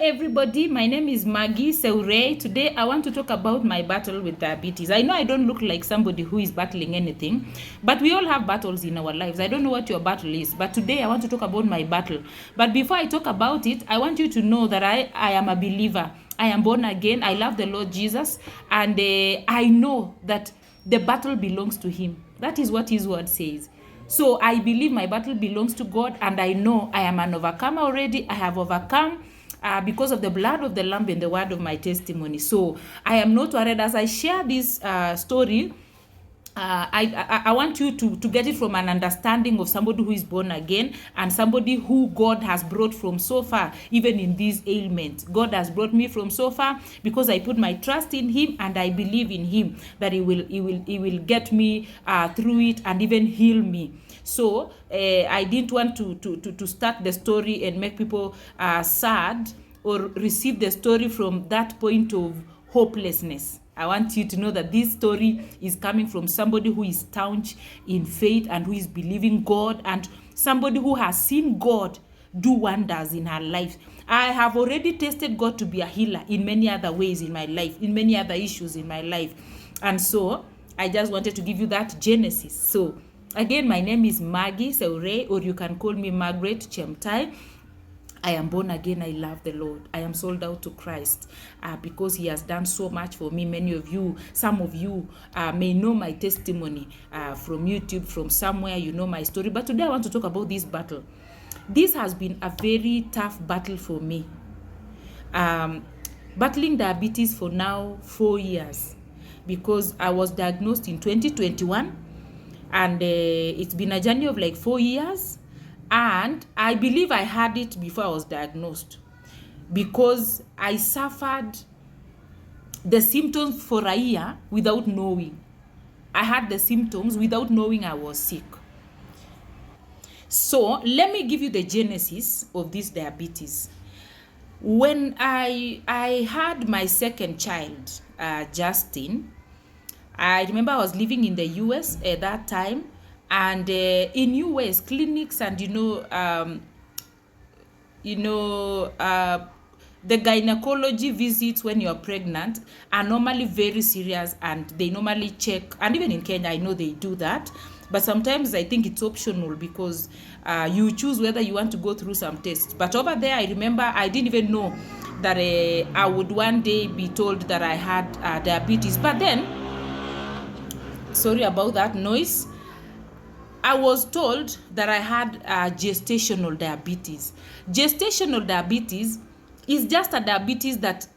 Everybody, my name is Maggie Seure. Today I want to talk about my battle with diabetes. I know I don't look like somebody who is battling anything, but we all have battles in our lives. I don't know what your battle is, but today I want to talk about my battle. But before I talk about it, I want you to know that I am a believer. I am born again. I love the Lord Jesus, and I know that the battle belongs to him. That is what his word says. So I believe my battle belongs to God, and I know I am an overcomer already. I have overcome because of the blood of the Lamb and the word of my testimony. So I am not worried as I share this story. I want you to get it from an understanding of somebody who is born again and somebody who God has brought from so far, even in these ailments. God has brought me from so far because I put my trust in him and I believe in him that he will get me through it and even heal me. So I didn't want to start the story and make people sad or receive the story from that point of hopelessness. I want you to know that this story is coming from somebody who is staunch in faith and who is believing God, and somebody who has seen God do wonders in her life. I have already tested God to be a healer in many other ways in my life, in many other issues in my life. And so I just wanted to give you that genesis. So again, my name is Maggie Seure, or you can call me Margaret Chemtai. I am born again. I love the Lord. I am sold out to Christ because he has done so much for me. Many of you, some of you may know my testimony from YouTube, from somewhere, you know my story. But today I want to talk about this battle. This has been a very tough battle for me. Battling diabetes for now 4 years because I was diagnosed in 2021 and it's been a journey of like 4 years. And I believe I had it before I was diagnosed because I suffered the symptoms for a year without knowing. I had the symptoms without knowing I was sick. So let me give you the genesis of this diabetes. When I had my second child, Justin, I remember I was living in the US at that time. And in US clinics and the gynecology visits when you're pregnant are normally very serious, and they normally check, and even in Kenya I know they do that, but sometimes I think it's optional because you choose whether you want to go through some tests. But over there I remember I didn't even know that I would one day be told that I had diabetes. But then, sorry about that noise, I was told that I had gestational diabetes. Gestational diabetes is just a diabetes that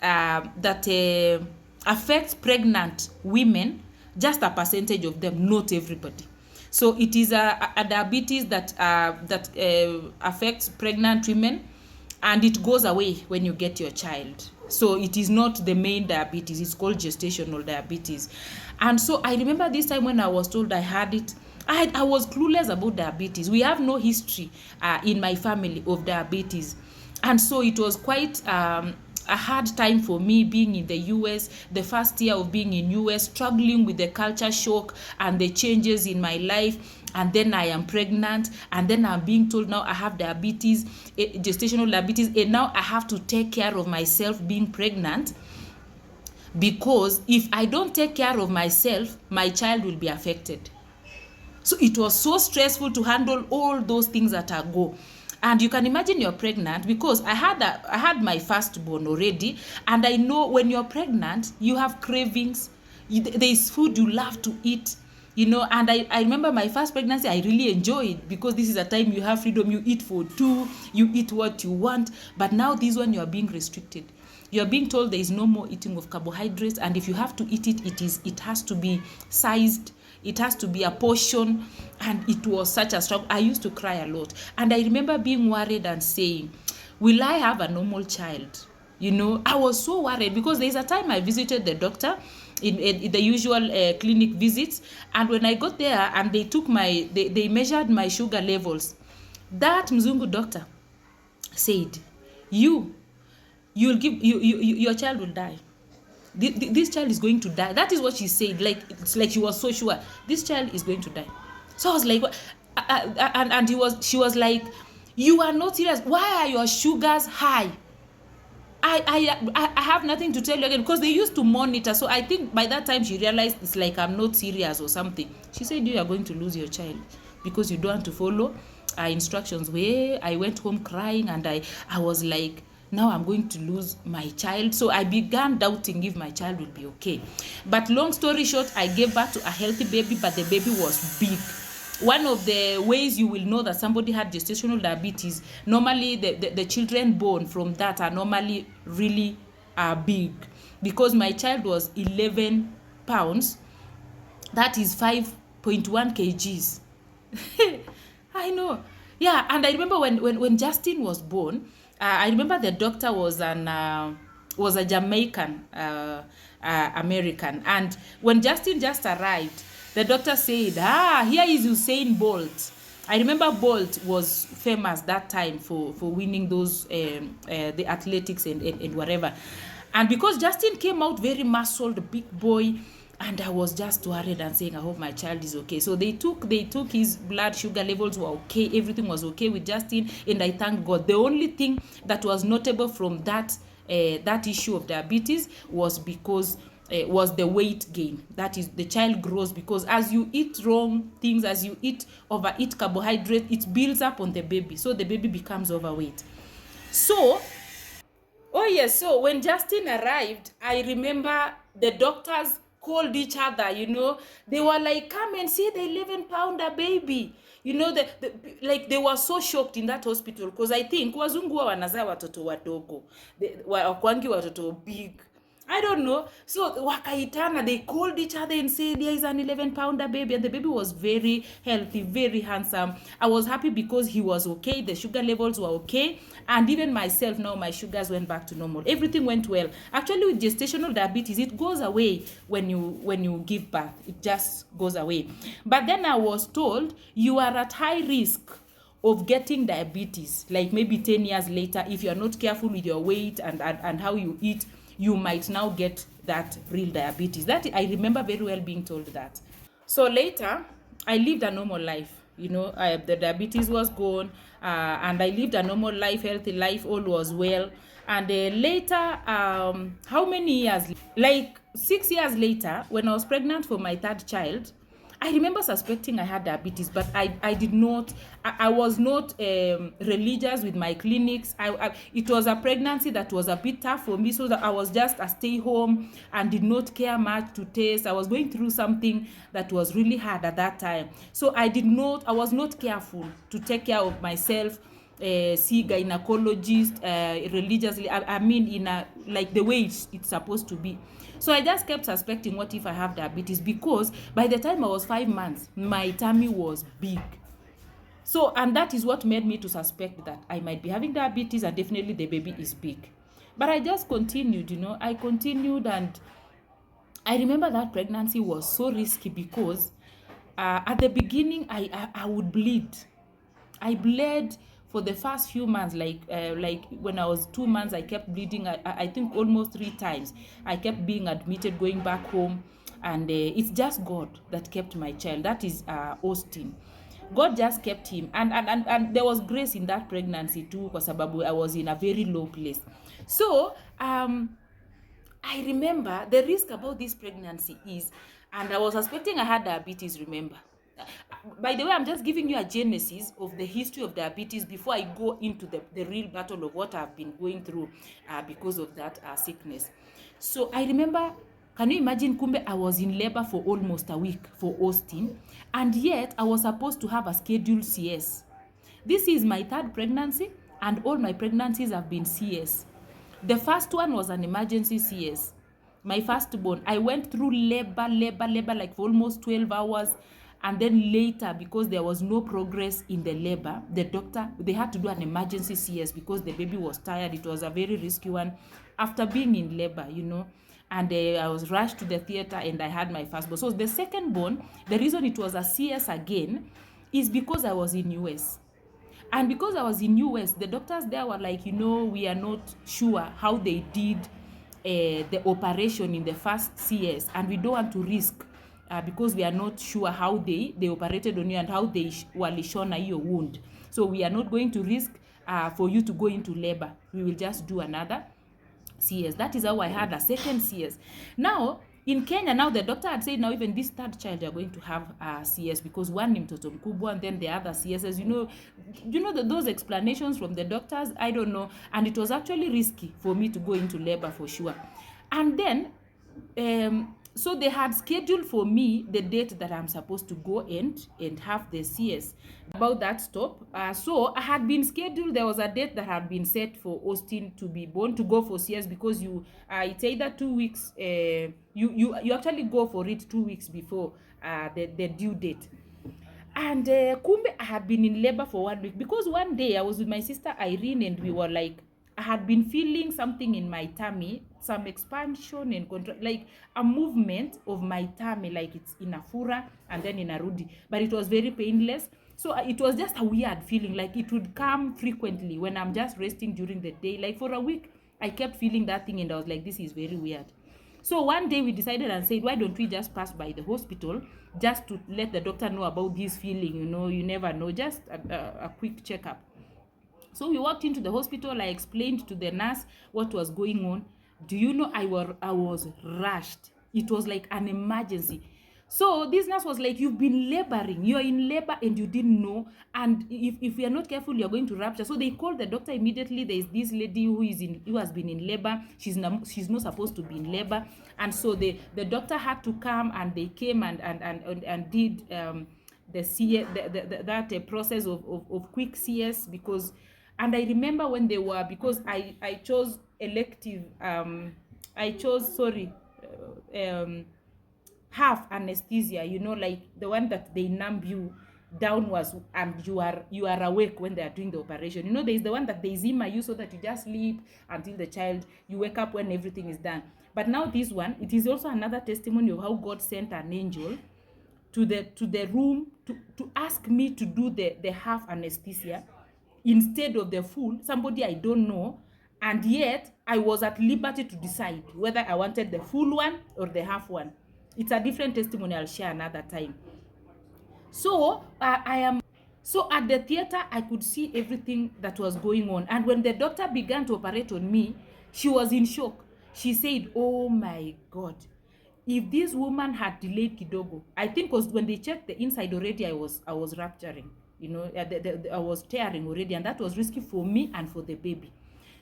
affects pregnant women, just a percentage of them, not everybody. So it is a diabetes that affects pregnant women, and it goes away when you get your child. So it is not the main diabetes. It's called gestational diabetes. And so I remember this time when I was told I had it, I was clueless about diabetes. We have no history in my family of diabetes. And so it was quite a hard time for me being in the US, the first year of being in US, struggling with the culture shock and the changes in my life. And then I am pregnant, and then I'm being told now I have diabetes, gestational diabetes, and now I have to take care of myself being pregnant, because if I don't take care of myself, my child will be affected. So it was so stressful to handle all those things at a go. And you can imagine you're pregnant, because I had my firstborn already, and I know when you're pregnant, you have cravings. There's food you love to eat, and I remember my first pregnancy, I really enjoyed, because this is a time you have freedom. You eat for two, you eat what you want. But now this one, you are being restricted. You are being told there is no more eating of carbohydrates, and if you have to eat it, it has to be sized. It has to be a portion, and it was such a struggle. I used to cry a lot, and I remember being worried and saying, will I have a normal child? I was so worried, because there's a time I visited the doctor in the usual clinic visits, and when I got there and they took they measured my sugar levels, that Mzungu doctor said, your child will die. This child is going to die. That is what she said. Like, it's like she was so sure this child is going to die. So I was like, what? And she was like, you are not serious. Why are your sugars high? I have nothing to tell you again, because they used to monitor. So I think by that time she realized it's like I'm not serious or something. She said, you are going to lose your child because you don't want to follow instructions. Where I went home crying, and I was like, now I'm going to lose my child. So I began doubting if my child will be okay. But long story short, I gave birth to a healthy baby, but the baby was big. One of the ways you will know that somebody had gestational diabetes, normally the children born from that are normally really big, because my child was 11 pounds. That is 5.1 kgs. I know. Yeah, and I remember when Justin was born, I remember the doctor was a Jamaican American, and when Justin just arrived, the doctor said, here is Usain Bolt. I remember Bolt was famous that time for winning those the athletics and whatever. And because Justin came out very muscled, big boy, and I was just worried and saying, I hope my child is okay. So they took his blood sugar levels were okay, everything was okay with Justin, and I thank God. The only thing that was notable from that issue of diabetes was because was the weight gain. That is, the child grows because as you eat wrong things, as you overeat carbohydrate, it builds up on the baby, so the baby becomes overweight. So so when Justin arrived, I remember the doctors called each other, they were like, come and see the 11-pounder baby. Like they were so shocked in that hospital, because I think wazungu wanazaa watoto wadogo, wakwangi watoto big, I don't know. So wakaitana, they called each other and said, there is an 11-pounder baby, and the baby was very healthy, very handsome. I was happy because he was okay, the sugar levels were okay, and even myself now, my sugars went back to normal. Everything went well. Actually, with gestational diabetes, it goes away when you give birth. It just goes away. But then I was told you are at high risk of getting diabetes, like maybe 10 years later, if you are not careful with your weight and how you eat, you might now get that real diabetes. That I remember very well being told that. So later, I lived a normal life. The diabetes was gone, and I lived a normal life, healthy life, all was well. And later, how many years? Like 6 years later, when I was pregnant for my third child, I remember suspecting I had diabetes, but I did not, I was not religious with my clinics. It was a pregnancy that was a bit tough for me, so that I was just a stay home and did not care much to taste. I was going through something that was really hard at that time. So I was not careful to take care of myself, see gynecologist religiously, I mean in a, like the way it's supposed to be. So I just kept suspecting, what if I have diabetes? Because by the time I was 5 months, my tummy was big. So, and that is what made me to suspect that I might be having diabetes, and definitely the baby is big. But I just continued, I continued, and I remember that pregnancy was so risky because at the beginning I would bleed. I bled for the first few months, like when I was 2 months, I kept bleeding. I think almost 3 times. I kept being admitted, going back home, and it's just God that kept my child. That is Austin. God just kept him, and there was grace in that pregnancy too, because I was in a very low place. So I remember the risk about this pregnancy is, and I was suspecting I had diabetes, remember. By the way, I'm just giving you a genesis of the history of diabetes before I go into the real battle of what I've been going through because of that sickness. So I remember, can you imagine, kumbe I was in labor for almost a week for Austin, and yet I was supposed to have a scheduled CS. This is my third pregnancy, and all my pregnancies have been CS. The first one was an emergency CS. My firstborn, I went through labor like for almost 12 hours. And then later, because there was no progress in the labor, they had to do an emergency CS because the baby was tired. It was a very risky one after being in labor, And I was rushed to the theater, and I had my firstborn. So the second born, the reason it was a CS again is because I was in US. And because I was in US, the doctors there were like, we are not sure how they did the operation in the first CS, and we don't want to risk because we are not sure how they operated on you and how they walishona your wound. So we are not going to risk for you to go into labor. We will just do another CS. That is how I had a second CS. Now in Kenya, now the doctor had said now even this third child you're going to have a CS because one ni mtoto mkubwa and then the other CSs, those explanations from the doctors, I don't know, and it was actually risky for me to go into labor for sure. And then so they had scheduled for me the date that I'm supposed to go and have the CS. About that stop, so I had been scheduled. There was a date that had been set for Austin to be born, to go for CS, because it's either 2 weeks, you actually go for it 2 weeks before the due date. And kumbe I had been in labor for 1 week, because one day I was with my sister Irene and we were like, I had been feeling something in my tummy, some expansion and like a movement of my tummy, like it's in a fura and then in a rudi, but it was very painless. So it was just a weird feeling, like it would come frequently when I'm just resting during the day. Like for a week I kept feeling that thing and I was like, this is very weird. So one day we decided and said, why don't we just pass by the hospital just to let the doctor know about this feeling, you never know, just a quick checkup. So we walked into the hospital. I explained to the nurse what was going on. Do you know, I was rushed. It was like an emergency. So this nurse was like, you've been laboring. You're in labor and you didn't know. And if we are not careful, you're going to rupture. So they called the doctor immediately. There is this lady who has been in labor. She's not supposed to be in labor. And so the doctor had to come, and they came and did the CS, that process of quick CS, because. And I remember when they were, because I chose elective, half anesthesia, like the one that they numb you downwards and you are awake when they are doing the operation. There is the one that they zimmer you so that you just sleep until you wake up when everything is done. But now this one, it is also another testimony of how God sent an angel to the room to ask me to do the half anesthesia instead of the full, somebody I don't know, and yet I was at liberty to decide whether I wanted the full one or the half one. It's a different testimony I'll share another time. So so at the theater I could see everything that was going on, and when the doctor began to operate on me, she was in shock. She said, oh my God, if this woman had delayed kidogo, I think was when they checked the inside already, I was rupturing, I was tearing already, and that was risky for me and for the baby.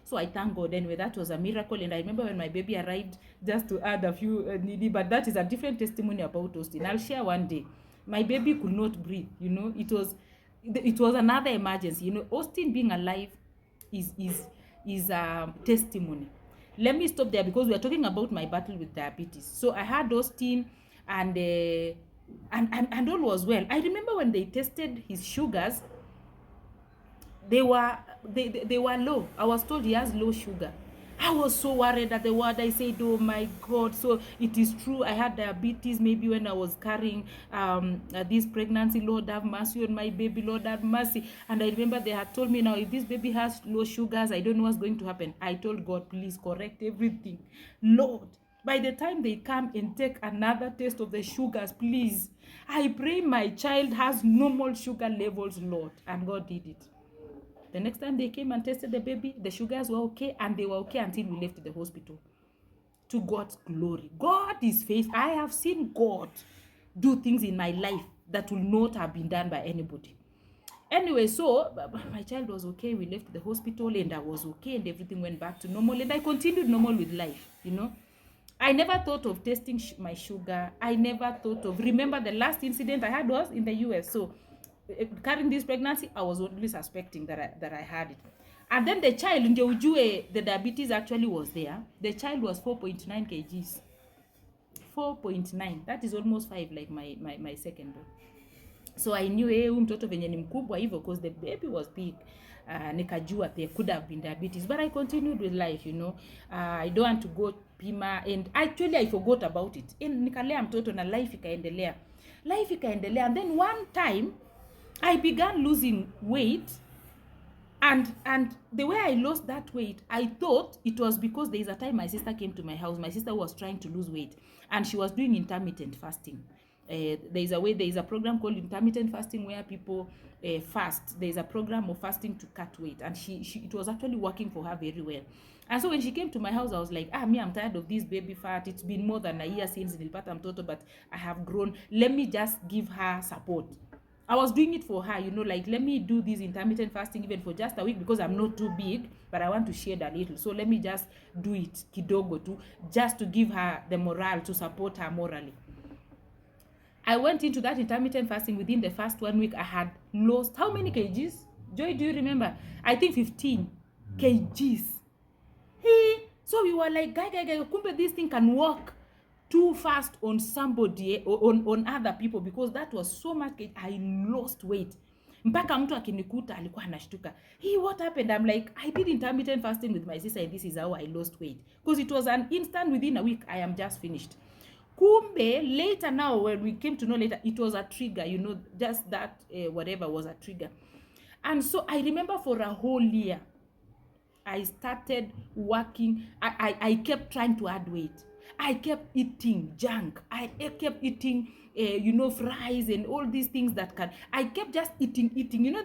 So I thank God. Anyway, that was a miracle. And I remember when my baby arrived, just to add a few needy, but that is a different testimony about Austin. I'll share one day. My baby could not breathe. It was another emergency. Austin being alive is a testimony. Let me stop there because we are talking about my battle with diabetes. So I had Austin, and all was well. I remember when they tested his sugars, they were low. I was told he has low sugar. I was so worried at the word. I said, oh my God, so it is true. I had diabetes maybe when I was carrying this pregnancy. Lord have mercy on my baby. Lord have mercy. And I remember they had told me, now if this baby has low sugars, I don't know what's going to happen. I told God, please correct everything. Lord, by the time they come and take another test of the sugars, please, I pray my child has normal sugar levels, Lord. And God did it. The next time they came and tested the baby, the sugars were okay, and they were okay until we left the hospital. To God's glory. God is faithful. I have seen God do things in my life that will not have been done by anybody. Anyway, so my child was okay. We left the hospital and I was okay, and everything went back to normal, and I continued normal with life, I never thought of testing my sugar. I never thought of, remember the last incident I had was in the US. So carrying this pregnancy, I was only suspecting that I had it. And then the child, the diabetes actually was there. The child was 4.9 kgs. 4.9. That is almost 5, like my second born. So I knew mtoto venye ni mkubwa hivyo, because the baby was big. Nikajua there could have been diabetes, but I continued with life, I don't want to go pima, and actually I forgot about it. Nikalea mtoto na life ikaendelea. And then one time I began losing weight, and the way I lost that weight, I thought it was because there is a time my sister came to my house. My sister was trying to lose weight, and she was doing intermittent fasting. There is a program called intermittent fasting where people fast. There is a program of fasting to cut weight, and it was actually working for her very well. And so when she came to my house, I was like, me, I'm tired of this baby fat. It's been more than a year since nilipata mtoto, but I have grown. Let me just give her support. I was doing it for her, like, let me do this intermittent fasting even for just a week because I'm not too big, but I want to share a little. So let me just do it kidogo too, just to give her the morale, to support her morally. I went into that intermittent fasting. Within the first 1 week, I had lost how many kgs? Joy, do you remember? I think 15 kgs. Hey, so we were like, guy, kumbe this thing can work too fast on somebody, on other people, because that was so much. I lost weight. Mpaka mtu akinikuta alikuwa anashtuka. Hey, what happened? I'm like, I did intermittent fasting with my sister and this is how I lost weight. Because it was an instant, within a week, I am just finished. Kumbe, later now, when we came to know later, it was a trigger, just that whatever was a trigger. And so I remember for a whole year, I started working. I kept trying to add weight. I kept eating junk. I kept eating, fries and all these things that can. I kept just eating.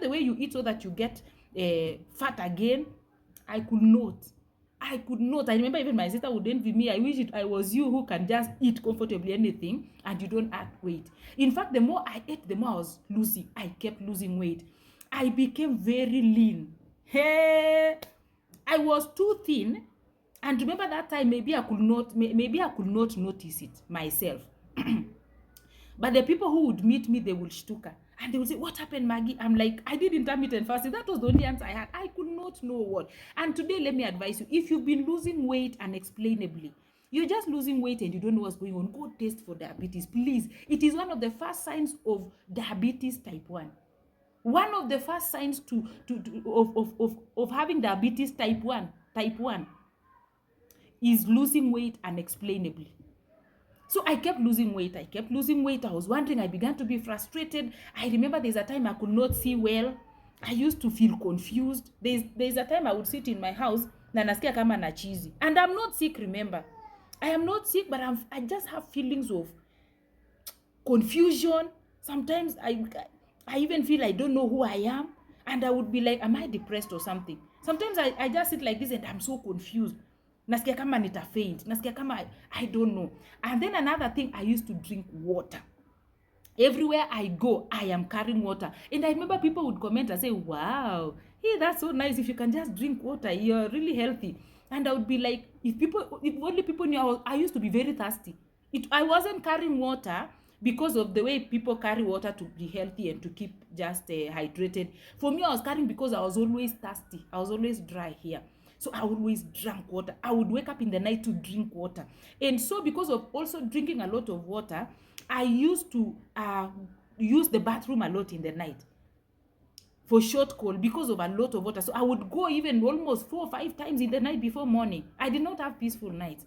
The way you eat so that you get fat again. I could not. I remember even my sister would envy me. I wish I was you who can just eat comfortably anything and you don't add weight. In fact, the more I ate, the more I was losing. I kept losing weight. I became very lean. Hey! I was too thin, and remember that time maybe I could not notice it myself. But the people who would meet me, they would shtuka and they would say, what happened, Maggie? I'm like, I did intermittent fasting. That was the only answer I had. I could not know what. And today, let me advise you, if you've been losing weight unexplainably, you're just losing weight and you don't know what's going on, go test for diabetes, please. It is one of the first signs of diabetes type 1. One of the first signs of having diabetes type 1 is losing weight unexplainably. So I kept losing weight. I was wondering, I began to be frustrated. I remember there's a time I could not see well. I used to feel confused. There's a time I would sit in my house na nasikia kama na cheesy. And I'm not sick, remember. I am not sick, but I just have feelings of confusion. Sometimes I even feel I don't know who I am, and I would be like, am I depressed or something? Sometimes I just sit like this and I'm so confused. Nasikia kama nita faint. Nasikia kama I don't know. And then another thing, I used to drink water. Everywhere I go, I am carrying water. And I remember people would comment and say, wow, hey, that's so nice. If you can just drink water, you're really healthy. And I would be like, if only people knew, I used to be very thirsty. I wasn't carrying water because of the way people carry water to be healthy and to keep just hydrated. For me, I was carrying because I was always thirsty. I was always dry here. So I always drank water. I would wake up in the night to drink water. And so because of also drinking a lot of water, I used to use the bathroom a lot in the night for short call because of a lot of water. So I would go even almost 4 or 5 times in the night before morning. I did not have peaceful nights.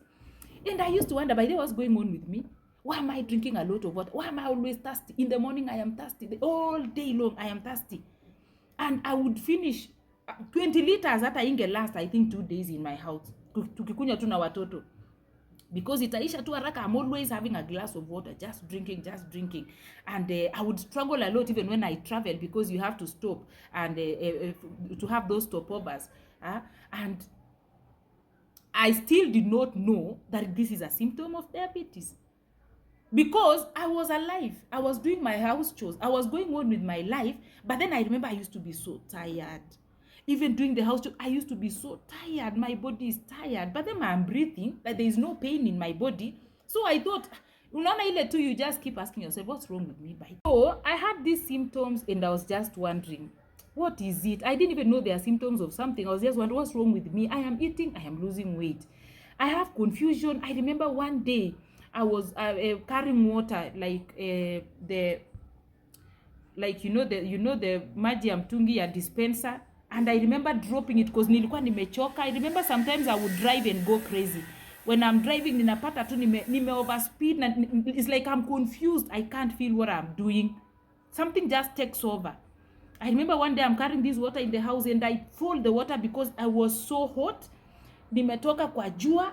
And I used to wonder, by the way, what's going on with me? Why am I drinking a lot of water? Why am I always thirsty? In the morning, I am thirsty. All day long, I am thirsty. And I would finish 20 liters hata inge last, I think 2 days in my house. Tukikunywa tu na watoto. Because itaisha tu haraka. I'm always having a glass of water, just drinking. And I would struggle a lot even when I travel because you have to stop and to have those stopovers. And I still did not know that this is a symptom of diabetes. Because I was alive. I was doing my house chores. I was going on with my life. But then I remember I used to be so tired. Even doing the house chores, I used to be so tired. My body is tired. But then I'm breathing. Like there is no pain in my body. So I thought, you just keep asking yourself, what's wrong with me? So I had these symptoms and I was just wondering, what is it? I didn't even know they are symptoms of something. I was just wondering, what's wrong with me? I am eating. I am losing weight. I have confusion. I remember one day, I was carrying water like the maji ya mtungi ya dispenser, and I remember dropping it because nilikuwa nimechoka. I remember sometimes I would drive and go crazy. When I'm driving, ninapata tu nime overspeed and it's like I'm confused. I can't feel what I'm doing. Something just takes over. I remember one day I'm carrying this water in the house and I fold the water because I was so hot. Nimetoka kwa jua.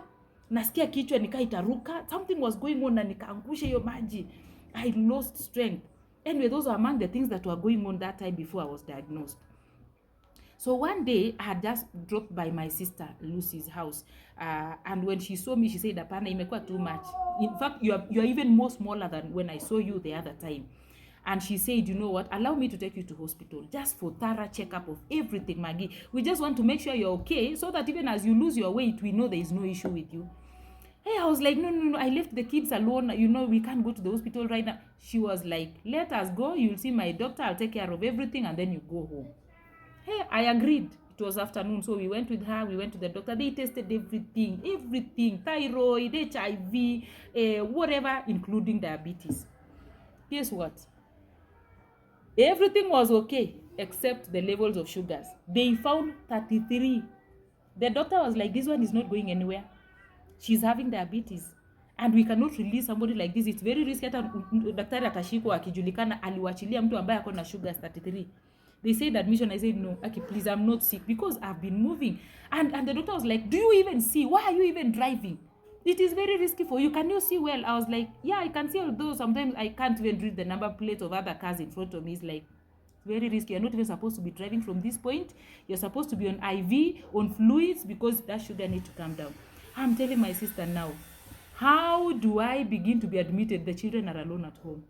Nasikia kichwa itaruka. Something was going on na nikaangusha hiyo maji. I lost strength. Anyway, those are among the things that were going on that time before I was diagnosed. So one day I had just dropped by my sister Lucy's house, and when she saw me, she said, "Apana, imekuwa too much. In fact, you are even more smaller than when I saw you the other time." And she said, "You know what? Allow me to take you to hospital just for thorough checkup of everything, Maggie. We just want to make sure you're okay, so that even as you lose your weight, we know there is no issue with you." Hey, I was like, no, I left the kids alone. We can't go to the hospital right now. She was like, "Let us go. You'll see my doctor. I'll take care of everything, and then you go home." Hey, I agreed. It was afternoon, so we went with her. We went to the doctor. They tested everything, thyroid, HIV, whatever, including diabetes. Guess what? Everything was okay except the levels of sugars. They found 33. The doctor was like, "This one is not going anywhere. She's having diabetes, and we cannot release somebody like this. It's very risky." Hata daktari atashikwa akijulikana aliwachilia mtu ambaye ako na sugars 33. They said admission. I said, "No, okay, please, I'm not sick because I've been moving." And the doctor was like, "Do you even see? Why are you even driving? It is very risky for you. Can you see well?" I was like, "Yeah, I can see, although sometimes I can't even read the number plate of other cars in front of me." It's like, very risky. You're not even supposed to be driving from this point. You're supposed to be on IV, on fluids, because that sugar needs to come down. I'm telling my sister now, how do I begin to be admitted? The children are alone at home.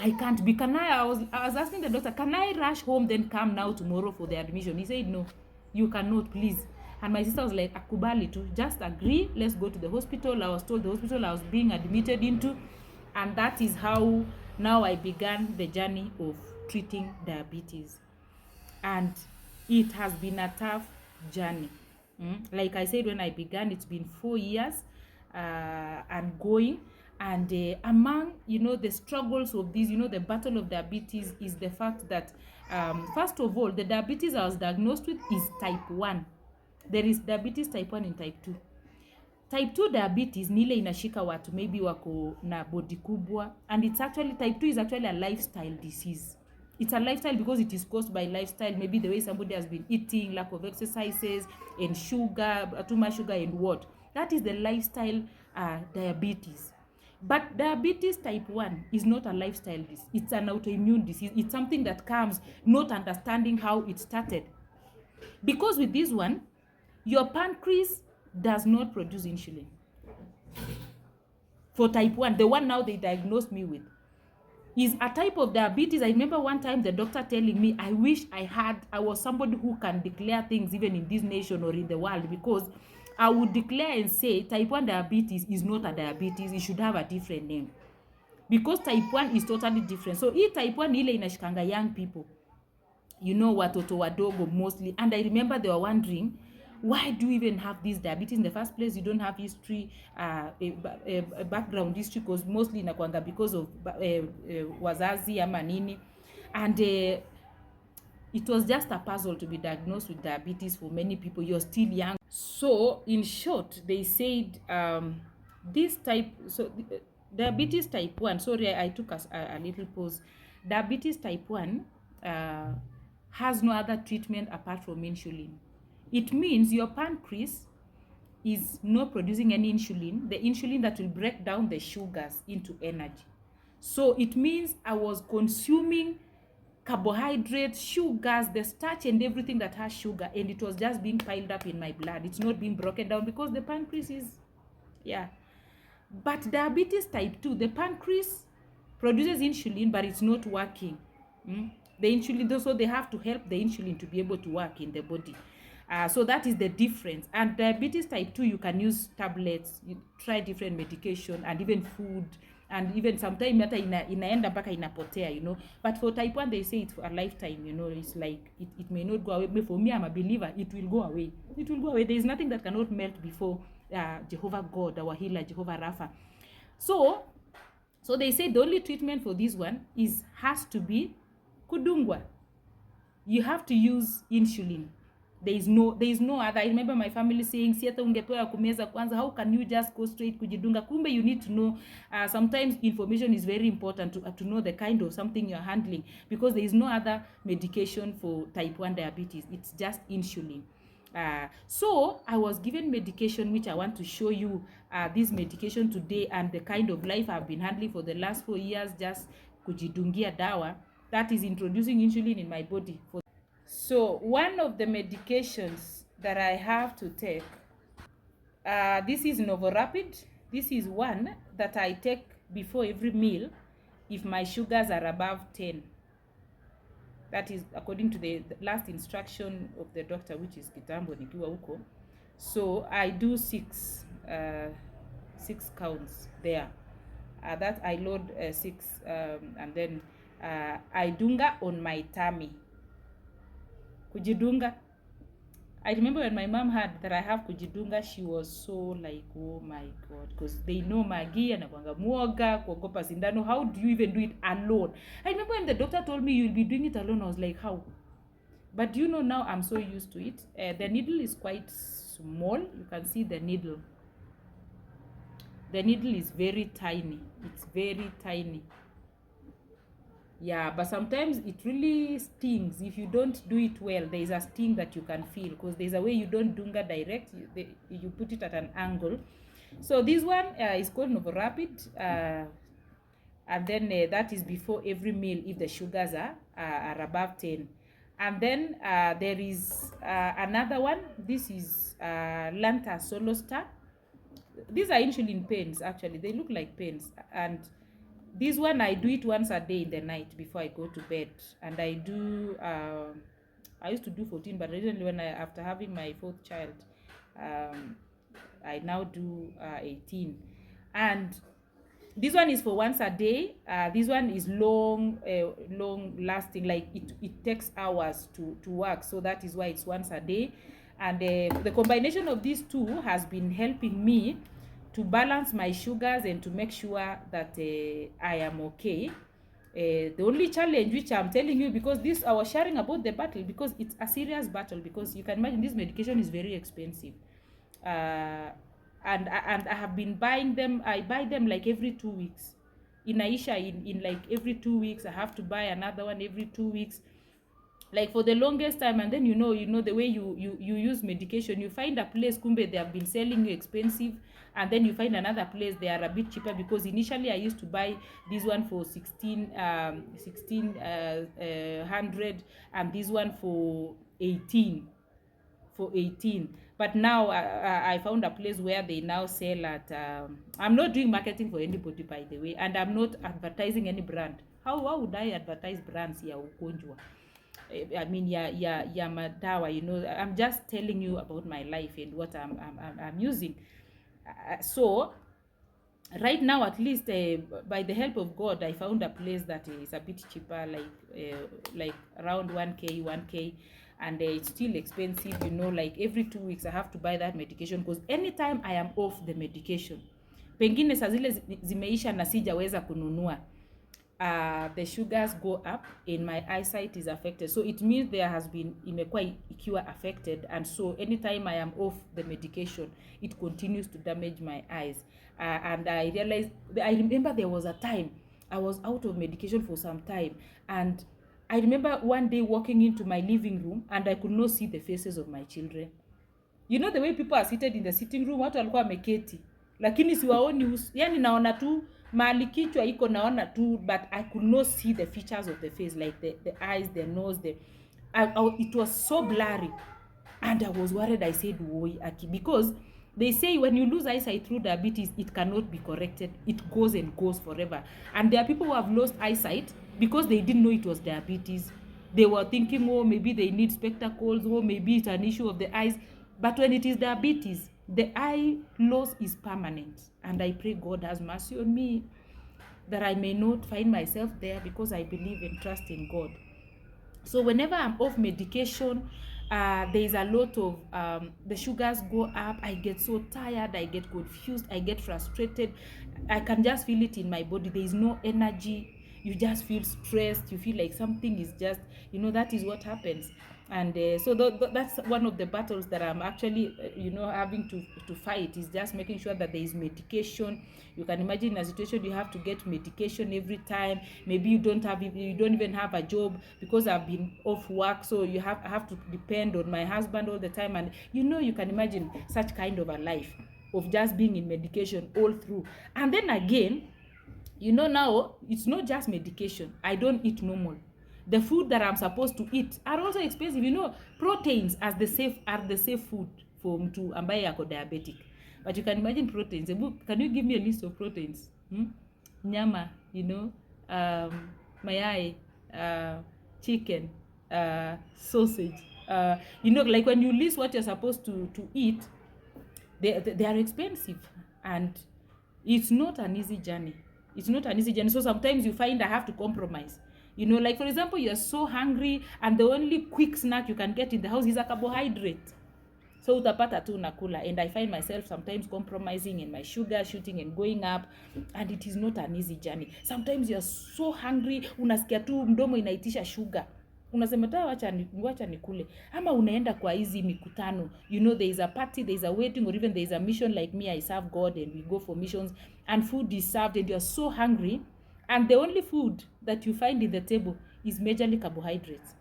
I can't be. I was asking the doctor, "Can I rush home then come now tomorrow for the admission?" He said, "No, you cannot, please." And my sister was like, "Akubali to just agree. Let's go to the hospital." I was told the hospital I was being admitted into, and that is how now I began the journey of treating diabetes. And it has been a tough journey. Like I said, when I began, it's been 4 years and going. And among, the struggles of this, the battle of diabetes is the fact that, first of all, the diabetes I was diagnosed with is type 1. There is diabetes type 1 and type 2. Type 2 diabetes ni ile inashika watu maybe wako na body kubwa, and it's actually, type 2 is actually a lifestyle disease. It's a lifestyle because it is caused by lifestyle, maybe the way somebody has been eating, lack of exercises, and sugar, too much sugar, and what. That is the lifestyle diabetes. But diabetes type 1 is not a lifestyle disease. It's an autoimmune disease. It's something that comes not understanding how it started. Because with this one, your pancreas does not produce insulin. For type 1, the one now they diagnosed me with, is a type of diabetes. I remember one time the doctor telling me, I wish I was somebody who can declare things even in this nation or in the world, because I would declare and say type 1 diabetes is not a diabetes. It should have a different name, because type 1 is totally different. So hii type 1 ile inashikanga young people, watoto wadogo mostly. And I remember they were wondering, why do you even have this diabetes in the first place? You don't have history, a background history, because mostly inakwanga because of wazazi ama nini. And it was just a puzzle to be diagnosed with diabetes for many people. You're still young. So in short, they said this type, diabetes type 1, sorry, I took a little pause. Diabetes type 1 has no other treatment apart from insulin. It means your pancreas is not producing any insulin, the insulin that will break down the sugars into energy. So it means I was consuming carbohydrates, sugars, the starch, and everything that has sugar, and it was just being piled up in my blood. It's not being broken down because the pancreas is, But diabetes type 2, the pancreas produces insulin, but it's not working. The insulin, so they have to help the insulin to be able to work in the body. So that is the difference. And diabetes type 2, you can use tablets, you try different medication, and even food, and even sometimes hata inaenda mpaka inapotea, But for type 1, they say it's for a lifetime, It's like it may not go away. But for me, I'm a believer, it will go away. It will go away. There is nothing that cannot melt before Jehovah God, our healer, Jehovah Rapha. So they say the only treatment for this one has to be kudungwa. You have to use insulin. There is no other. I remember my family saying, si hata ungepewa kumeza kwanza, how can you just go straight kujidunga? Kumbe you need to know, sometimes information is very important to know the kind of something you're handling, because there is no other medication for type 1 diabetes. It's just insulin. So I was given medication, which I want to show you this medication today, and the kind of life I've been handling for the last 4 years, just kujidungia dawa that is introducing insulin in my body. So one of the medications that I have to take, this is Novorapid. This is one that I take before every meal if my sugars are above 10. That is according to the last instruction of the doctor, which is kitambo nikiwa huko. So I do 6 counts there. That I load 6 and then I dunga on my tummy. Kujidunga. I remember when my mom heard that I have kujidunga, she was so like, oh my God, because they know Maggie and anakuanga muoga kuogopa sindano. How do you even do it alone? I remember when the doctor told me you'll be doing it alone, I was like, how? But you know, now I'm so used to it. The needle is quite small. You can see the needle. The needle is very tiny. It's very tiny. Yeah, but sometimes it really stings if you don't do it well. There is a sting that you can feel because there's a way you don't dunga direct. You put it at an angle. So this one is called Novorapid, and then that is before every meal if the sugars are above 10. And then there is another one. This is Lanta Solostar. These are insulin pens, actually. They look like pens. And this one, I do it once a day in the night before I go to bed. And I do, I used to do 14, but recently after having my 4th child, I now do 18. And this one is for once a day. This one is long lasting, like it takes hours to work. So that is why it's once a day. And the combination of these two has been helping me to balance my sugars and to make sure that I am okay. The only challenge which I'm telling you, because this I was sharing about the battle, because it's a serious battle, because you can imagine this medication is very expensive. And I have been buying them. I buy them like every 2 weeks. Inaisha in like every 2 weeks. I have to buy another one every 2 weeks, like for the longest time. And then you know the way you use medication, you find a place kumbe they have been selling you expensive, and then you find another place they are a bit cheaper, because initially I used to buy this one for 1600 and this one for 18. But now I found a place where they now sell at I'm not doing marketing for anybody, by the way, and I'm not advertising any brand. How would I advertise brands ya ugonjwa? I mean, ya madawa, I'm just telling you about my life and what I'm using. So right now, at least by the help of God, I found a place that is a bit cheaper, like around 1k, and it's still expensive, like every 2 weeks I have to buy that medication, because anytime I am off the medication, pengine saa zile zimeisha na sijaweza kununua, the sugars go up and my eyesight is affected. So it means there has been imekuwa ikiwa affected, and so anytime I am off the medication, it continues to damage my eyes. And I remember there was a time I was out of medication for some time, and I remember one day walking into my living room and I could not see the faces of my children. You know the way people are seated in the sitting room, watu walikuwa wameketi, lakini siwaoni, yani naona tu mali kichwa iko, naona tu, but I could not see the features of the face, like the eyes, the nose, it was so blurry, and I was worried. I said, "Woi, Aki," because they say when you lose eyesight through diabetes, it cannot be corrected. It goes and goes forever. And there are people who have lost eyesight because they didn't know it was diabetes. They were thinking, oh, maybe they need spectacles, or maybe it's an issue of the eyes. But when it is diabetes, the eye loss is permanent. And I pray God has mercy on me, that I may not find myself there, because I believe and trust in God. So whenever I'm off medication, there is a lot of the sugars go up. I get so tired, I get confused, I get frustrated. I can just feel it in my body. There is no energy. You just feel stressed. You feel like something is just, that is what happens. And so that's one of the battles that I'm actually, having to fight, is just making sure that there is medication. You can imagine a situation you have to get medication every time. Maybe you don't even have a job, because I've been off work, so I have to depend on my husband all the time. And you can imagine such kind of a life of just being in medication all through. And then again, now it's not just medication. I don't eat normal. the food that I'm supposed to eat are also expensive. You know, proteins are the safe food for mtu ambaye ako diabetic. But you can imagine proteins. Can you give me a list of proteins? Nyama, you know, mayai, chicken, sausage. You know, like when you list what you're supposed to eat, they are expensive, and it's not an easy journey. So sometimes you find I have to compromise. You know, like for example, you're so hungry and the only quick snack you can get in the house is a carbohydrate. So utapata tu nakula, and I find myself sometimes compromising in my sugar shooting and going up, and it is not an easy journey. Sometimes you're so hungry, unasikia tu mdomo inaitisha sugar, unasema ta wacha nikule. Ama unaenda kwa hizi mikutano, you know, there is a party, there is a wedding, or even there is a mission. Like me, I serve God and we go for missions, and food is served and you're so hungry, and the only food that you find in the table is majorly carbohydrates.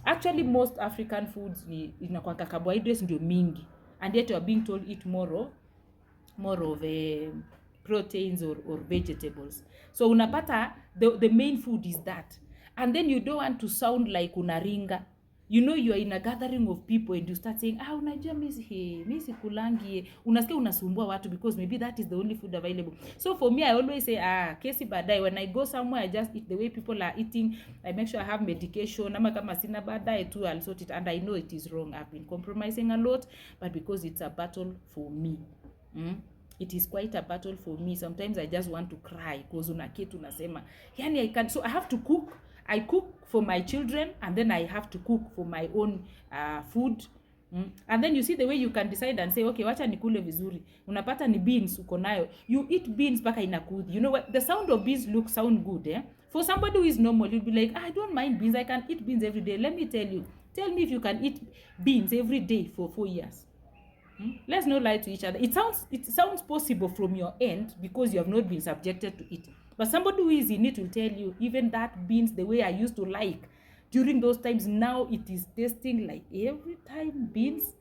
Actually, most African foods inakwanga carbohydrates ndio mingi, and yet you are being told eat more of proteins or vegetables. So unapata the main food is that, and then you don't want to sound like unaringa. You know, you are in a gathering of people and you start saying, unajua mimi sikulangi. Unasikia unasumbua watu because maybe that is the only food available. So for me, I always say, kesi badai. When I go somewhere, I just eat the way people are eating. I make sure I have medication. Ama kama sina badai too, I'll sort it. And I know it is wrong. I've been compromising a lot, but because it's a battle for me. It is quite a battle for me. Sometimes I just want to cry because unaketu unasema, yani I can't. So I have to cook. I cook for my children, and then I have to cook for my own food. And then you see the way you can decide and say, okay, wacha nikule vizuri. Unapata ni beans uko nayo. You eat beans baka inakudhi. You know what? The sound of beans sound good, eh? For somebody who is normal, you'll be like, I don't mind beans. I can eat beans every day. Let me tell you. Tell me if you can eat beans every day for 4 years. Let's not lie to each other. It sounds possible from your end because you have not been subjected to it. But somebody who is in it will tell you, even that beans, the way I used to like during those times, now it is tasting like every time beans.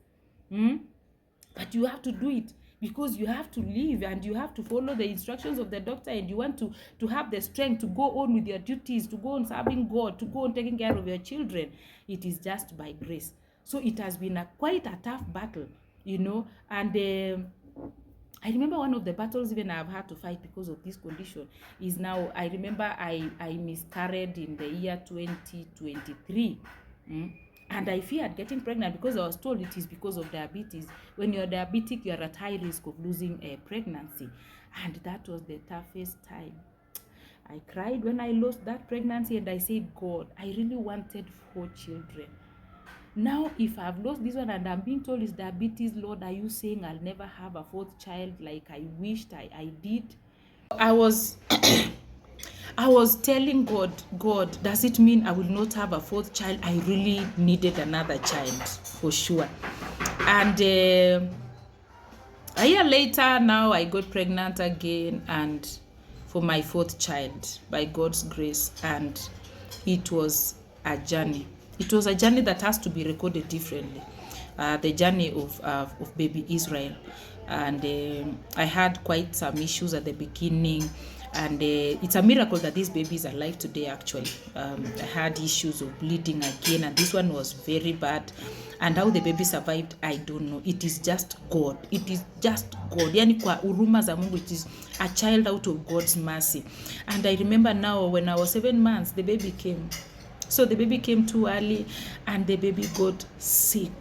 But you have to do it because you have to live and you have to follow the instructions of the doctor, and you want to have the strength to go on with your duties, to go on serving God, to go on taking care of your children. It is just by grace. So it has been quite a tough battle, you know, and I remember one of the battles even I've had to fight because of this condition is now, I remember I miscarried in the year 2023. And I feared getting pregnant because I was told it is because of diabetes. When you're diabetic, you're at high risk of losing a pregnancy. And that was the toughest time. I cried when I lost that pregnancy, and I said, God, I really wanted 4 children. Now, if I've lost this one and I'm being told it's diabetes, Lord, are you saying I'll never have a 4th child like I wished I did? I was telling God, does it mean I will not have a 4th child? I really needed another child, for sure. And a year later, now I got pregnant again, and for my 4th child, by God's grace, and it was a journey. It was a journey that has to be recorded differently. The journey of baby Israel. And I had quite some issues at the beginning. And it's a miracle that this baby is alive today, actually. I had issues of bleeding again, and this one was very bad. And how the baby survived, I don't know. It is just God. It is just God. Yani kwa huruma za Mungu, it is a child out of God's mercy. And I remember now, when I was 7 months, the baby came. So the baby came too early, and the baby got sick.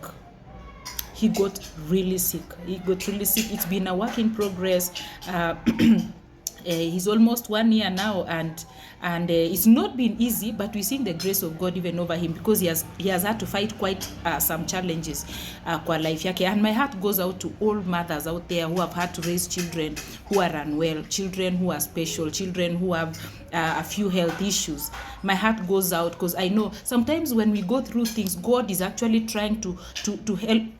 He got really sick. It's been a work in progress. He's almost 1 year now, and it's not been easy, but we're seeing the grace of God even over him, because he has had to fight quite some challenges kwa life yake. And my heart goes out to all mothers out there who have had to raise children who are unwell, children who are special, children who have a few health issues. My heart goes out, because I know sometimes when we go through things, God is actually trying to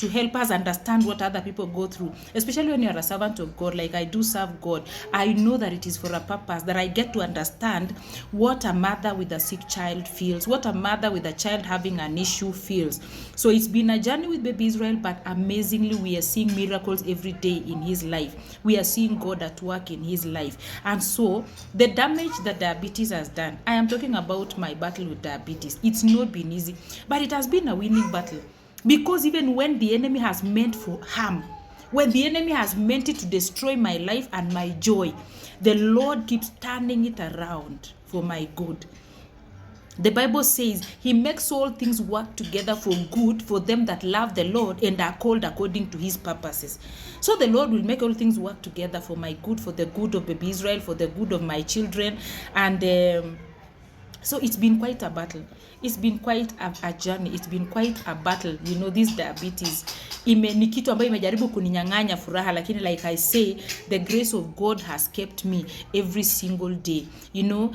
help us understand what other people go through, especially when you're a servant of God. Like I do serve God, I know that that it is for a purpose, that I get to understand what a mother with a sick child feels, what a mother with a child having an issue feels. So it's been a journey with baby Israel, but amazingly we are seeing miracles every day in his life. We are seeing God at work in his life. And so the damage that diabetes has done, I am talking about my battle with diabetes. It's not been easy, but it has been a winning battle. Because even when the enemy has meant for harm, when the enemy has meant it to destroy my life and my joy, the Lord keeps turning it around for my good. The Bible says he makes all things work together for good for them that love the Lord and are called according to his purposes. So the Lord will make all things work together for my good, for the good of baby Israel, for the good of my children. And so it's been quite a battle. It's been quite a journey. It's been quite a battle. You know, this diabetes ni kitu ambayo imejaribu kuninyang'anya furaha, lakini like I say, the grace of God has kept me every single day. You know,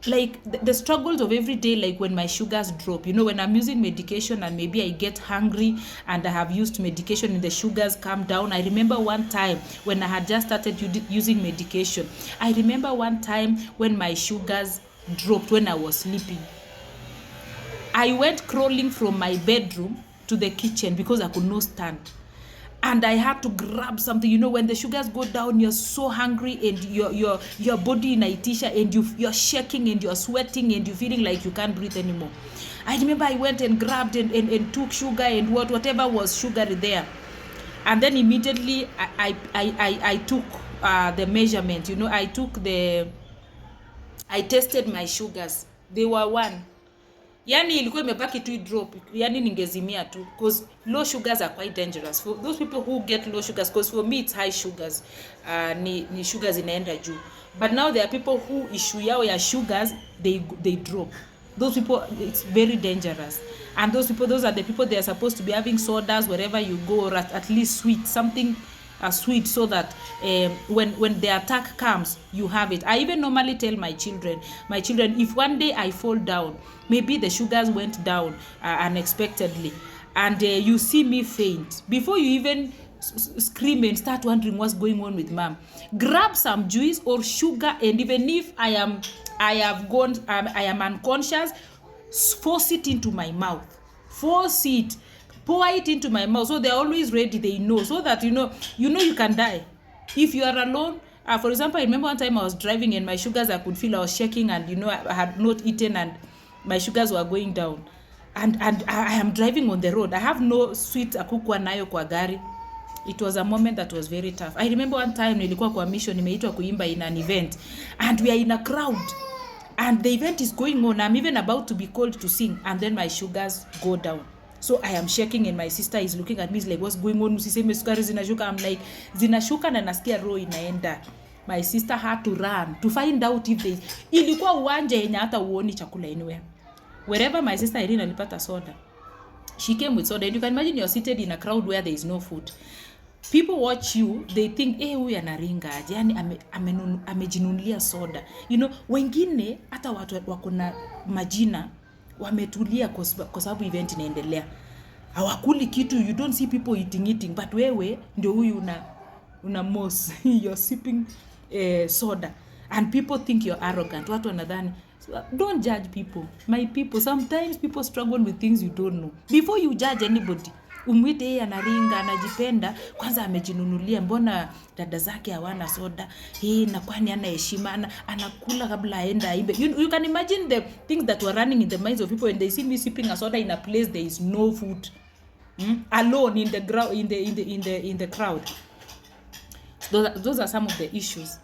like the struggles of every day, like when my sugars drop, you know, when I'm using medication and maybe I get hungry and I have used medication and the sugars come down. I remember one time when I had just started using medication. I remember one time when my sugars dropped when I was sleeping. I went crawling from my bedroom to the kitchen because I could not stand. And I had to grab something. You know, when the sugars go down, you're so hungry and your body inaitisha and you're shaking and you're sweating and you're feeling like you can't breathe anymore. I remember I went and grabbed and took sugar and whatever was sugary there. And then immediately I took the measurement. You know, I tested my sugars. They were 1. Yani ilikuwa imebaki tu drop. Yani ningezimia tu, because low sugars are quite dangerous for those people who get low sugars, because for me it's high sugars. Ni sugars inaenda juu. But now there are people who issue yao ya sugars they drop. Those people, it's very dangerous. And those are the people, they are supposed to be having sodas wherever you go, or at least sweet, something sweet, so that when the attack comes, you have it. I even normally tell my children, if one day I fall down, maybe the sugars went down unexpectedly, and you see me faint, before you even scream and start wondering what's going on with mom, grab some juice or sugar, and even if I am unconscious, force it into my mouth. Pour it into my mouth. So they're always ready. They know, so that you know you can die if you are alone. For example, I remember one time I was driving and my sugars, I could feel I was shaking, and you know I had not eaten and my sugars were going down, and I am driving on the road. I have no sweet akukwa nayo kwa gari. It was a moment that was very tough. I remember one time nilikuwa kwa mission, nimeitwa kuimba in an event, and we are in a crowd and the event is going on. I'm even about to be called to sing, and then my sugars go down. So I am shaking and my sister is looking at me, is like, what's going on? Usiseme sukari zinashuka. I'm like, zinashuka na nasikia roho inaenda. My sister had to run to find out if they, ilikuwa uwanja yenye hata uoni chakula anywhere. Wherever my sister Irene alipata soda, she came with soda. And you can imagine you're seated in a crowd where there is no food. People watch you, they think, huyu anaringa aje, yani amejinunulia soda. You know, wengine hata watu wako na majina wametulia kwa sababu event inaendelea. Hawakuli kitu, you don't see people eating, but wewe ndio huyu una mos you're sipping soda, and people think you're arrogant. Watu wanadhani. So, don't judge people. My people, sometimes people struggle with things you don't know. Before you judge anybody, umwite yeye anaringa, anajipenda, kwanza amejinunulia, mbona dada zake hawana soda, na kwani ana heshima, anakula kabla aenda aibe. You can imagine the things that were running in the minds of people when they see me sipping a soda in a place there is no food, alone in the crowd. Those are some of the issues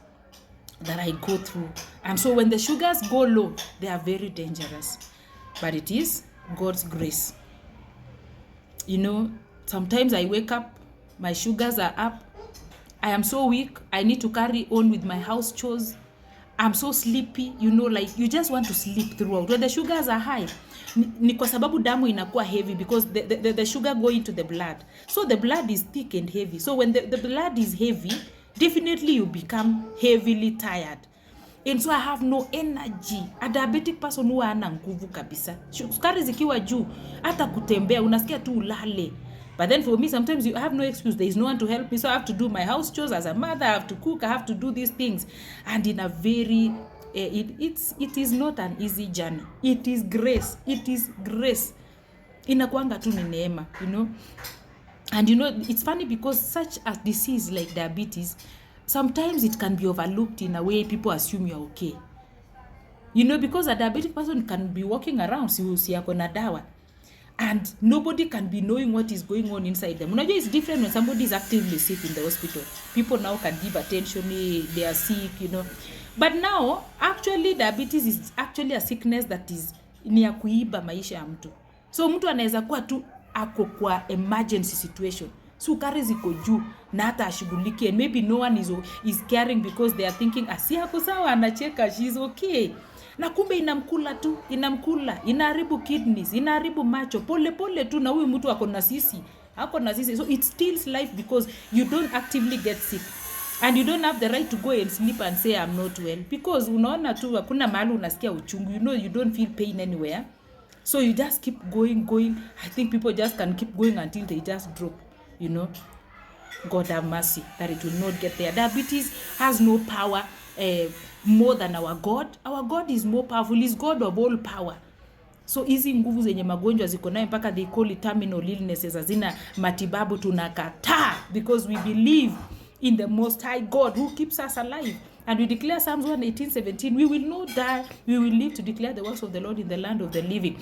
that I go through. And so when the sugars go low, they are very dangerous, but it is God's grace. You know, sometimes I wake up, my sugars are up, I am so weak, I need to carry on with my house chores, I'm so sleepy, you know, like you just want to sleep throughout. When the sugars are high, ni kwa sababu damu inakuwa heavy, because the sugar go into the blood. So the blood is thick and heavy. So when the blood is heavy, definitely you become heavily tired. And so I have no energy. A diabetic person huwa hana nguvu kabisa. Sukari zikiwa juu, hata kutembea unasikia tu ulale. But then for me, sometimes you have no excuse. There is no one to help me, so I have to do my house chores as a mother. I have to cook. I have to do these things, and in a very it is not an easy journey. It is grace. It is grace. Inakwanga tu ni neema, you know. And you know, it's funny because such a disease like diabetes, sometimes it can be overlooked in a way people assume you're okay. You know, because a diabetic person can be walking around, si yako na dawa, and nobody can be knowing what is going on inside them. Unajua, it's different when somebody is actively sick in the hospital. People now can give attention, they are sick, you know. But now, actually, diabetes is actually a sickness that is ni ya kuiba maisha ya mtu. So mtu anaweza kuwa tu ako kwa emergency situation, sukari ziko juu na hata ashughuliki, and maybe no one is caring because they are thinking asi yako sawa, anacheka, she's okay, na kumbe inamkula tu, inaharibu kidneys, inaharibu macho pole pole tu, na huyu mtu ako na sisi. So it steals life because you don't actively get sick, and you don't have the right to go and sleep and say I'm not well, because unaona tu hakuna mahali unasikia uchungu, you know, you don't feel pain anywhere. So you just keep going. I think people just can keep going until they just drop, you know. God have mercy that it will not get there. Diabetes has no power more than our God. Our God is more powerful. He's God of all power. So hizi nguvu zenye magonjwa ziko nayo mpaka they call it terminal illnesses, hazina matibabu, tunakataa because we believe in the Most High God who keeps us alive. And we declare Psalms 118:17, we will not die, we will live to declare the works of the Lord in the land of the living.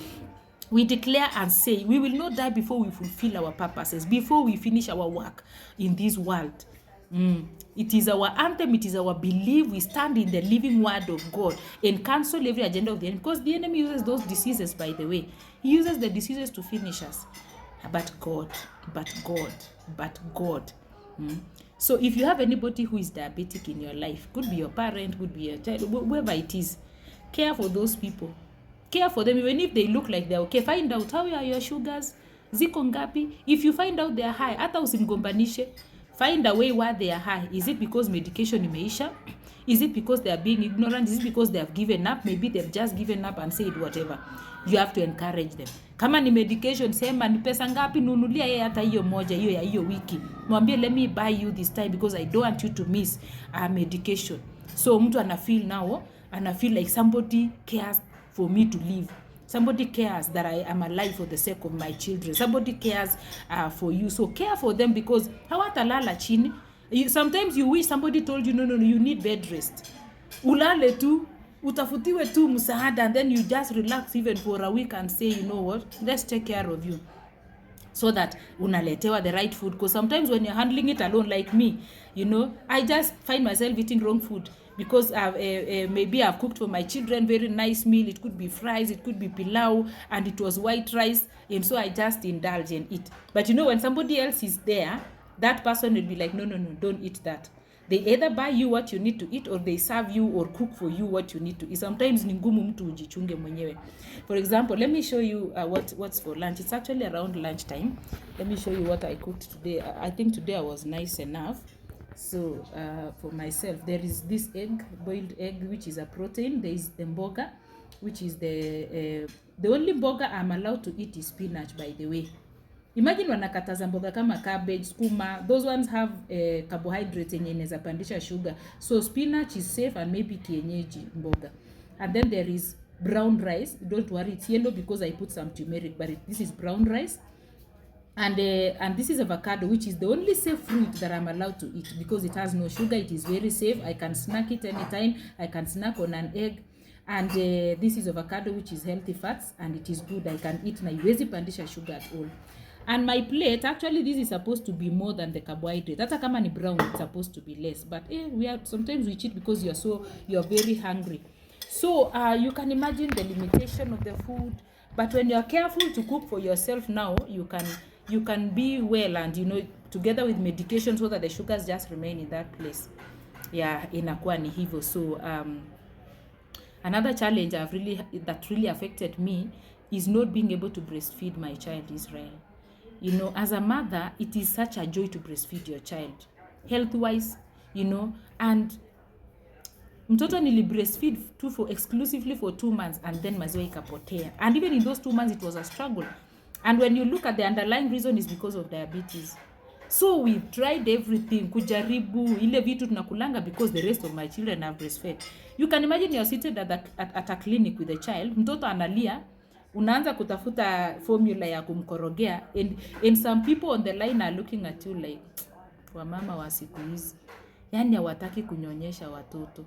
We declare and say, we will not die before we fulfill our purposes, before we finish our work in this world. It is our anthem, it is our belief. We stand in the living word of God and cancel every agenda of the enemy, because the enemy uses those diseases, by the way. He uses the diseases to finish us. But God. So if you have anybody who is diabetic in your life, could be your parent, could be your child, whoever it is, care for those people. Care for them, even if they look like they're okay. Find out how are your sugars, ziko ngapi. If you find out they are high, hata usimgombanishe. Find a way why they are high. Is it because medication imeisha? Is it because they are being ignorant? Is it because they have given up? Maybe they've just given up and said whatever. You have to encourage them. Kama ni medication, sema ni pesa ngapi, nunulia yeye hata hiyo moja, hiyo ya hiyo wiki. Mwambie, let me buy you this time because I don't want you to miss medication. So mtu ana feel like somebody cares for me to live. Somebody cares that I am alive for the sake of my children. Somebody cares for you. So care for them, because hawatalala chini. Sometimes you wish somebody told you, no, you need bed rest. Ulale tu, utafutiwe tu msaada, and then you just relax even for a week and say, you know what, let's take care of you. So that unaletewa the right food. Because sometimes when you're handling it alone, like me, you know, I just find myself eating wrong food. Because maybe I've cooked for my children very nice meal. It could be fries, it could be pilau, and it was white rice. And so I just indulge and eat. But you know, when somebody else is there, that person will be like, no, don't eat that. They either buy you what you need to eat, or they serve you or cook for you what you need to eat. Sometimes ni ngumu mtu ujichunge mwenyewe. For example, let me show you what's for lunch. It's actually around lunchtime. Let me show you what I cooked today. I think today I was nice enough. So for myself, there is this boiled egg, which is a protein. There is the mboga, which is the only mboga I'm allowed to eat is spinach, by the way. Imagine wanakataza mboga kama cabbage, skuma, those ones have carbohydrates yenye inaweza pandisha sugar. So spinach is safe, and maybe kienyeji mboga. And then there is brown rice. Don't worry, it's yellow because I put some turmeric, but this is brown rice. And this is avocado, which is the only safe fruit that I'm allowed to eat because it has no sugar. It is very safe. I can snack it anytime. I can snack on an egg. And this is avocado, which is healthy fats, and it is good. I can eat, na iwezi pandisha sugar at all. And my plate, actually this is supposed to be more than the carbohydrate. Hata kama ni brown, it's supposed to be less. But sometimes we cheat because you're very hungry. So you can imagine the limitation of the food. But when you're careful to cook for yourself now, you can be well, and you know, together with medication, so that the sugars just remain in that place. Yeah, inakuwa ni hivyo. So another challenge that really affected me is not being able to breastfeed my child Israel. You know, as a mother, it is such a joy to breastfeed your child, health-wise, you know. And mtoto nili breastfeed exclusively for 2 months, and then maziwa ikapotea. And even in those 2 months, it was a struggle. And when you look at the underlying reason is because of diabetes. So we tried everything, kujaribu ile vitu tunakulanga because the rest of my children have breastfed. You can imagine you're seated at a clinic with a child, mtoto analia, unaanza kutafuta formula ya kumkorogea, and some people on the line are looking at you like, wamama wa siku hizi, yani hawataki kunyonyesha watoto.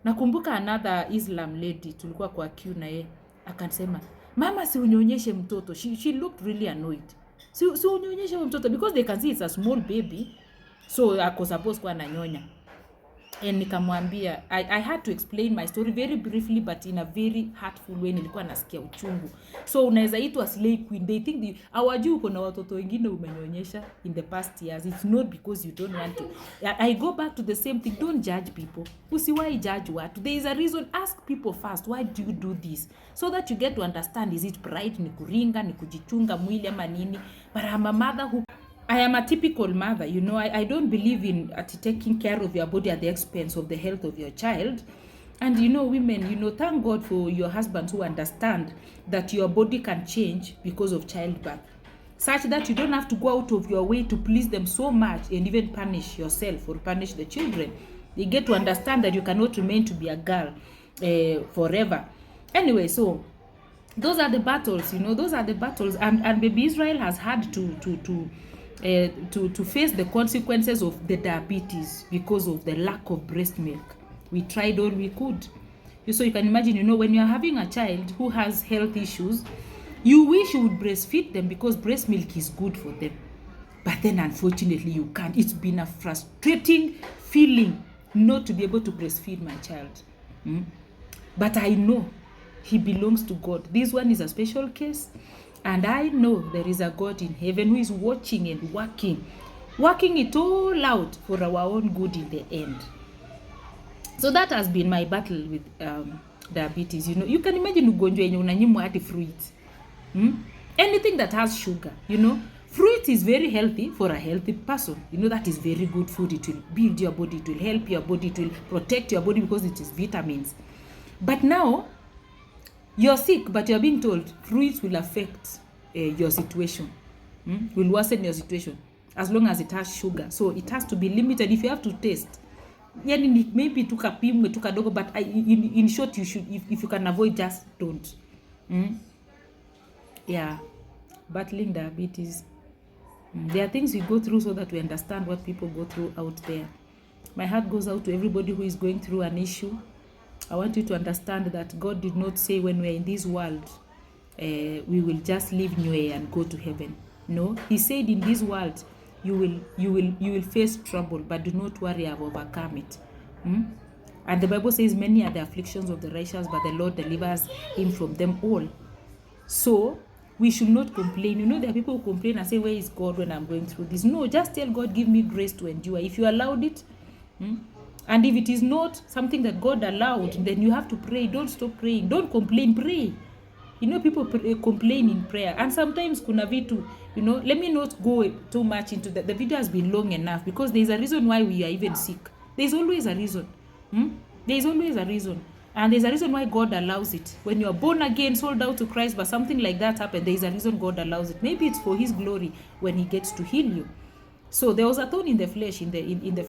Nakumbuka another Islam lady, tulikuwa kwa queue na yeye, akasema, mama si unyonyeshe mtoto. She looked really annoyed. Si unyonyeshe mtoto because they can see it's a small baby. So ako supposed kuwa ananyonya. And nikamwambia, I had to explain my story very briefly but in a very hurtful way. Nilikuwa nasikia uchungu. So unaweza itwa slay queen. They think hawajui uko na watoto wengine umenyonyesha in the past years. It's not because you don't want to. I go back to the same thing. Don't judge people. Usiwahi judge watu. There is a reason. Ask people first, why do you do this? So that you get to understand, is it pride, ni kuringa, ni kujichunga mwili ama nini? But I'm a mother who I am a typical mother, you know. I don't believe in taking care of your body at the expense of the health of your child. And you know, women, you know, thank God for your husbands who understand that your body can change because of childbirth, such that you don't have to go out of your way to please them so much and even punish yourself or punish the children. They get to understand that you cannot remain to be a girl forever. Anyway, so those are the battles, you know, those are the battles. And baby Israel has had to face the consequences of the diabetes because of the lack of breast milk. We tried all we could. So you can imagine, you know, when you're having a child who has health issues, you wish you would breastfeed them because breast milk is good for them. But then unfortunately you can't. It's been a frustrating feeling not to be able to breastfeed my child. But I know he belongs to God. This one is a special case. And I know there is a God in heaven who is watching and working it all out for our own good in the end. So that has been my battle with diabetes. You know, you can imagine ugonjwa yenye unanyimwa hadi fruit. Anything that has sugar, you know. Fruit is very healthy for a healthy person. You know, that is very good food. It will build your body, it will help your body, it will protect your body because it is vitamins. But now, you're sick, but you're being told fruits will affect your situation. Will worsen your situation as long as it has sugar. So it has to be limited. If you have to taste, yani maybe tukapimwe tukadogo, but in short, you should, if you can avoid, just don't. Yeah, battling diabetes. There are things we go through so that we understand what people go through out there. My heart goes out to everybody who is going through an issue. I want you to understand that God did not say when we are in this world, we will just live nowhere and go to heaven. No, He said in this world, you will face trouble, but do not worry, I've overcome it. And the Bible says, many are the afflictions of the righteous, but the Lord delivers him from them all. So we should not complain. You know, there are people who complain and say, where is God when I'm going through this? No, just tell God, give me grace to endure. If you allowed it, and if it is not something that God allowed, then you have to pray. Don't stop praying. Don't complain. Pray. You know, people complain in prayer. And sometimes kuna vitu, you know, let me not go too much into that. The video has been long enough because there is a reason why we are even sick. There is always a reason. There is always a reason. And there's a reason why God allows it. When you are born again, sold out to Christ, but something like that happened, there is a reason God allows it. Maybe it's for His glory when He gets to heal you. So there was a thorn in the flesh, in the